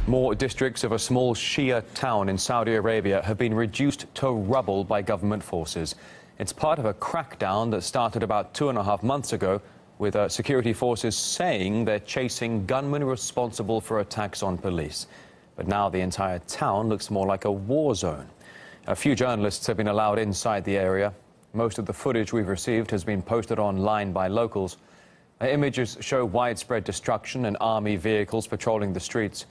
More districts of a small Shia town in Saudi Arabia have been reduced to rubble by government forces. It's part of a crackdown that started about 2.5 months ago, with security forces saying they're chasing gunmen responsible for attacks on police. But now the entire town looks more like a war zone. A few journalists have been allowed inside the area. Most of the footage we've received has been posted online by locals. Images show widespread destruction and army vehicles patrolling the streets.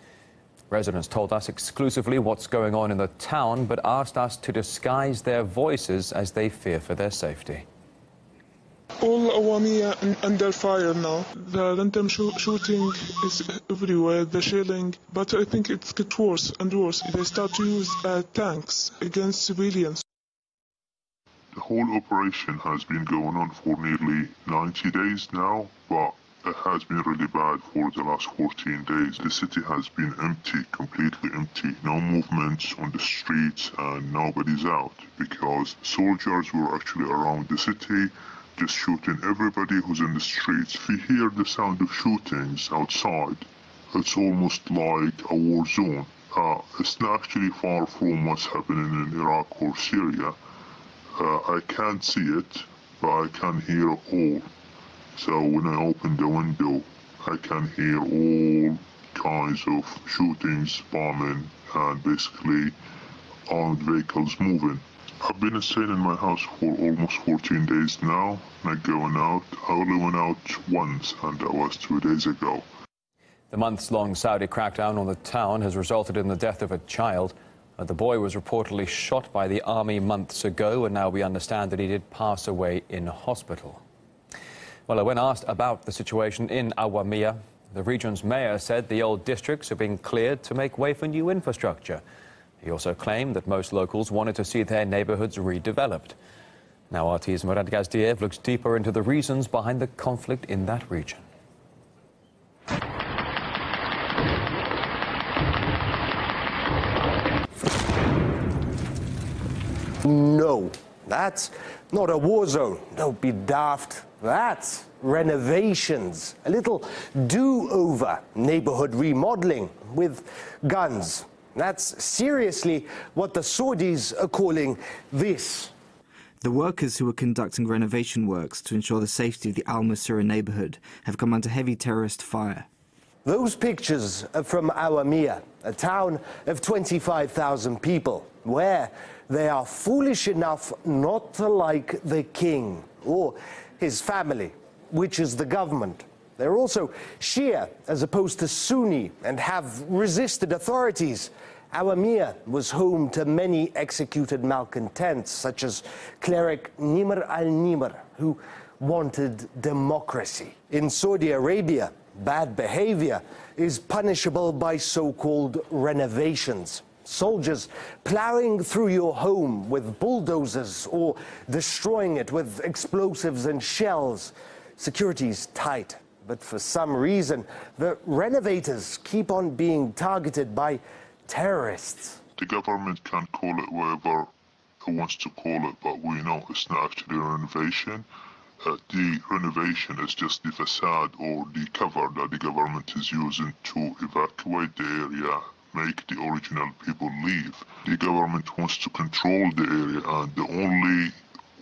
Residents told us exclusively what's going on in the town, but asked us to disguise their voices as they fear for their safety. All Awamiya under fire now. The random shooting is everywhere, the shelling. But I think it's get worse and worse. They start to use tanks against civilians. The whole operation has been going on for nearly 90 days now, but it has been really bad for the last 14 days. The city has been empty, completely empty. No movements on the streets and nobody's out because soldiers were actually around the city just shooting everybody who's in the streets. If you hear the sound of shootings outside, it's almost like a war zone. It's not actually far from what's happening in Iraq or Syria. I can't see it, but I can hear all. So when I open the window, I can hear all kinds of shootings, bombing, and basically armed vehicles moving. I've been staying in my house for almost 14 days now, not going out. I only went out once, and that was 2 days ago. The months-long Saudi crackdown on the town has resulted in the death of a child. The boy was reportedly shot by the army months ago, and now we understand that he did pass away in hospital. Well, when asked about the situation in Awamiya, the region's mayor said the old districts are being cleared to make way for new infrastructure. He also claimed that most locals wanted to see their neighborhoods redeveloped. Now RT's Murad Gazdiev looks deeper into the reasons behind the conflict in that region. No, that's not a war zone. Don't be daft. That's renovations. A little do-over neighborhood remodeling with guns. That's seriously what the Saudis are calling this. The workers who were conducting renovation works to ensure the safety of the Al Masura neighborhood have come under heavy terrorist fire. Those pictures are from Awamiya, a town of 25,000 people, where they are foolish enough not to like the king or his family, which is the government. They're also Shia as opposed to Sunni and have resisted authorities. Awamiya was home to many executed malcontents, such as cleric Ameen Nemer, who wanted democracy. In Saudi Arabia, bad behavior is punishable by so-called renovations. Soldiers plowing through your home with bulldozers or destroying it with explosives and shells. Security's tight, but for some reason, the renovators keep on being targeted by terrorists. The government can call it whatever it wants to call it, but we know it's not actually a renovation. The renovation is just the facade or the cover that the government is using to evacuate the area, make the original people leave. The government wants to control the area, and the only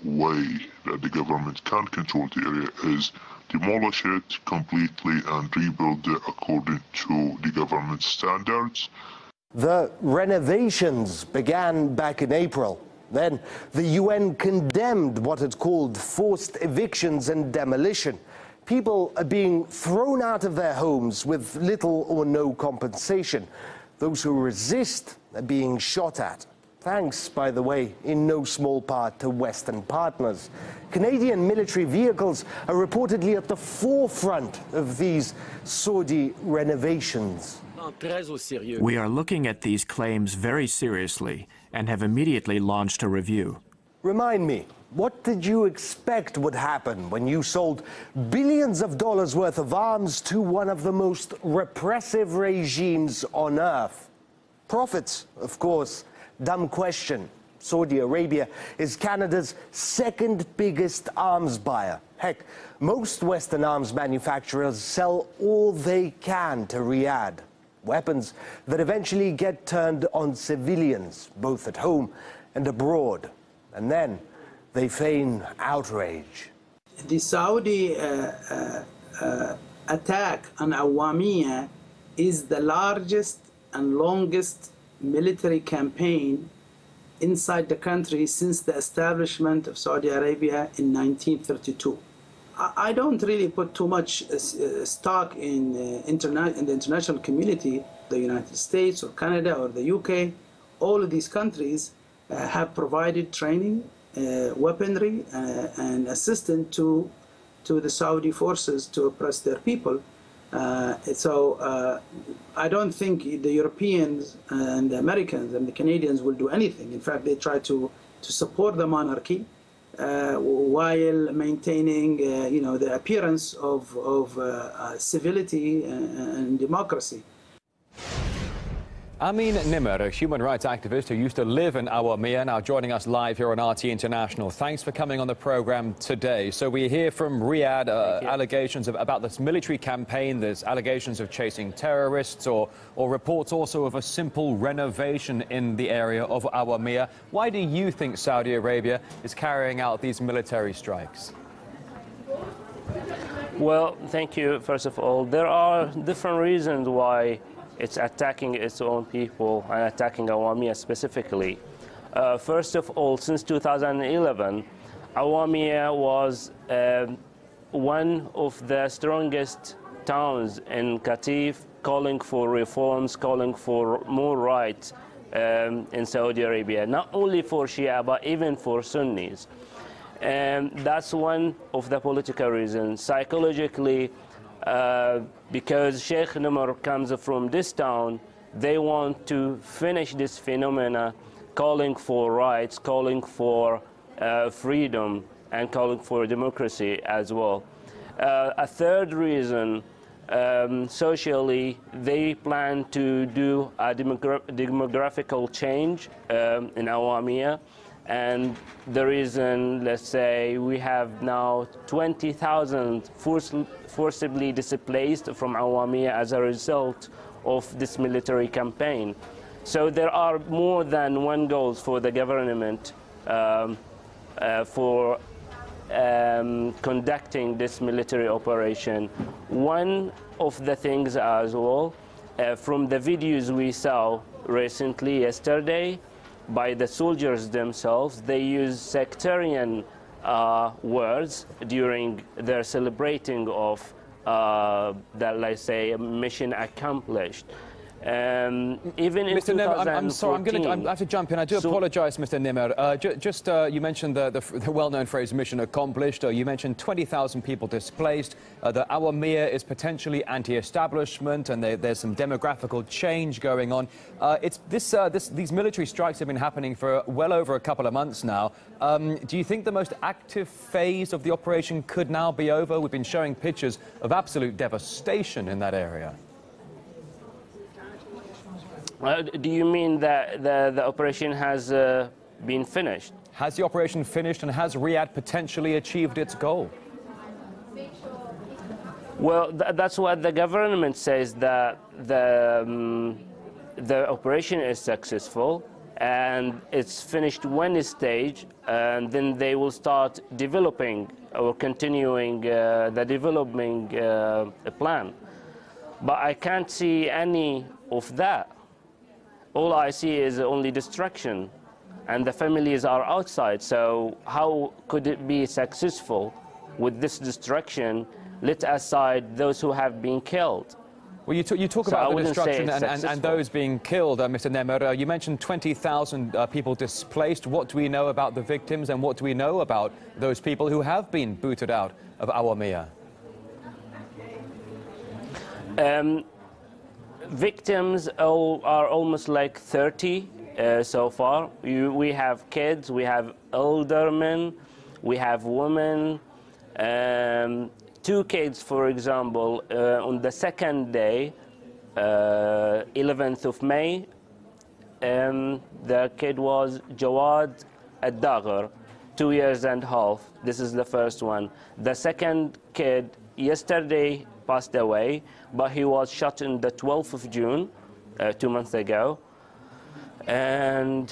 way that the government can control the area is demolish it completely and rebuild it according to the government standards. The renovations began back in April. Then the UN condemned what it called forced evictions and demolition. People are being thrown out of their homes with little or no compensation. Those who resist are being shot at. Thanks, by the way, in no small part to Western partners. Canadian military vehicles are reportedly at the forefront of these Saudi renovations. We are looking at these claims very seriously and have immediately launched a review. Remind me, what did you expect would happen when you sold billions of dollars worth of arms to one of the most repressive regimes on earth? Profits, of course. Dumb question. Saudi Arabia is Canada's second biggest arms buyer. Heck, most Western arms manufacturers sell all they can to Riyadh. Weapons that eventually get turned on civilians, both at home and abroad. And then they feign outrage. The Saudi attack on Awamiya is the largest and longest military campaign inside the country since the establishment of Saudi Arabia in 1932. I don't really put too much stock in the international community, the United States or Canada or the UK. All of these countries have provided training, weaponry, and assistance to the Saudi forces to oppress their people. I don't think the Europeans and the Americans and the Canadians will do anything. In fact, they try to support the monarchy while maintaining, the appearance of civility and democracy. Ameen Nemer, a human rights activist who used to live in Awamiya, now joining us live here on RT International. Thanks for coming on the program today. So we hear from Riyadh allegations about this military campaign. There's allegations of chasing terrorists or reports also of a simple renovation in the area of Awamiya. Why do you think Saudi Arabia is carrying out these military strikes? Well, thank you. First of all, there are different reasons why it's attacking its own people and attacking Awamiya specifically. First of all, since 2011, Awamiya was one of the strongest towns in Qatif, calling for reforms, calling for more rights in Saudi Arabia, not only for Shia, but even for Sunnis. And that's one of the political reasons. Psychologically, because Sheikh Nemer comes from this town, they want to finish this phenomena, calling for rights, calling for freedom, and calling for democracy as well. A third reason, socially, they plan to do a demographical change in Awamiya. And the reason, let's say, we have now 20,000 forcibly displaced from Awamiya as a result of this military campaign. So there are more than one goal for the government for conducting this military operation. One of the things as well, from the videos we saw recently yesterday, by the soldiers themselves, they use sectarian words during their celebrating of that, let's say, mission accomplished. Even in Mr. Nemer, I'm sorry, I have to jump in. I do apologize, Mr. Nemer. You mentioned the well-known phrase "mission accomplished." You mentioned 20,000 people displaced. The Awamiya is potentially anti-establishment, and there's some demographical change going on. These military strikes have been happening for well over a couple of months now. Do you think the most active phase of the operation could now be over? We've been showing pictures of absolute devastation in that area. Do you mean that the operation has been finished? Has the operation finished, and has Riyadh potentially achieved its goal? Well, that's what the government says, that the operation is successful and it's finished one stage, and then they will start developing or continuing the developing plan. But I can't see any of that. All I see is only destruction, and the families are outside. So how could it be successful with this destruction? Let aside those who have been killed. Well, you talk about the destruction and those being killed, Mr. Nemer. You mentioned 20,000 people displaced. What do we know about the victims, and what do we know about those people who have been booted out of Awamiya? Victims are almost like 30 so far. We have kids, we have older men, we have women. 2 kids, for example, on the second day, 11th of May, the kid was Jawad Ad-Dagher, 2.5 years. This is the first one. The second kid, yesterday, passed away, but he was shot on the 12th of June, 2 months ago. And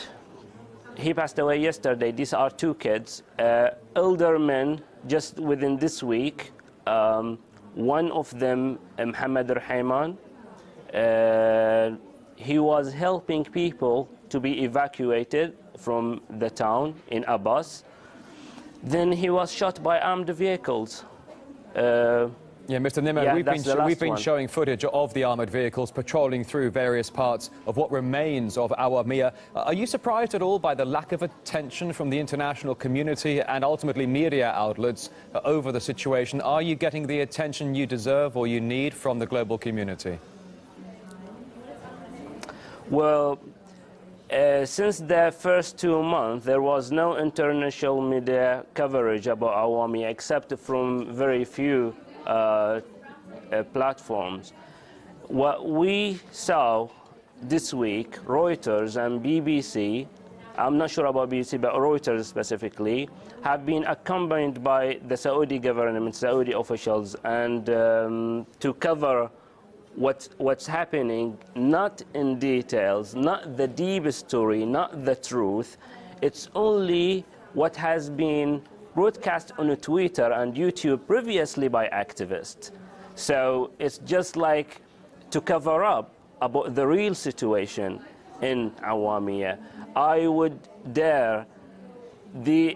he passed away yesterday. These are two kids, elder men, just within this week. One of them, Mohammed Rahman, he was helping people to be evacuated from the town in Abbas. Then he was shot by armed vehicles. Yeah, Mr. Nemer, we've been showing footage of the armoured vehicles patrolling through various parts of what remains of Awamiya. Are you surprised at all by the lack of attention from the international community and ultimately media outlets over the situation? Are you getting the attention you deserve or you need from the global community? Well, since the first 2 months, there was no international media coverage about Awamiya except from very few platforms. What we saw this week, Reuters and BBC, I'm not sure about BBC, but Reuters specifically, have been accompanied by the Saudi government, Saudi officials, and to cover what's happening, not in details, not the deep story, not the truth. It's only what has been broadcast on Twitter and YouTube previously by activists. So it's just like to cover up about the real situation in Awamiya. I would dare I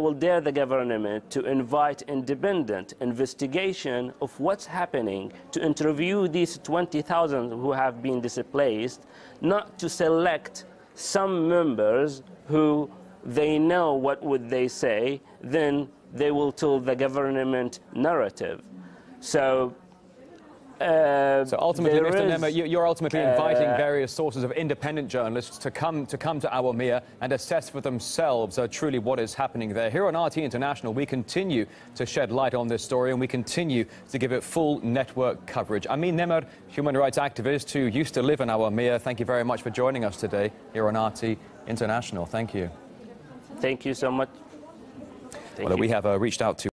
will dare the government to invite independent investigation of what's happening, to interview these 20,000 who have been displaced, not to select some members who they know what would they say, then they will tell the government narrative. So ultimately, Mr. Nemer, you're ultimately inviting various sources of independent journalists to come to Awamiya and assess for themselves truly what is happening there. Here on RT International, we continue to shed light on this story and we continue to give it full network coverage. Ameen Nemer, human rights activist who used to live in Awamiya, thank you very much for joining us today here on RT International. Thank you. Thank you so much. We have reached out to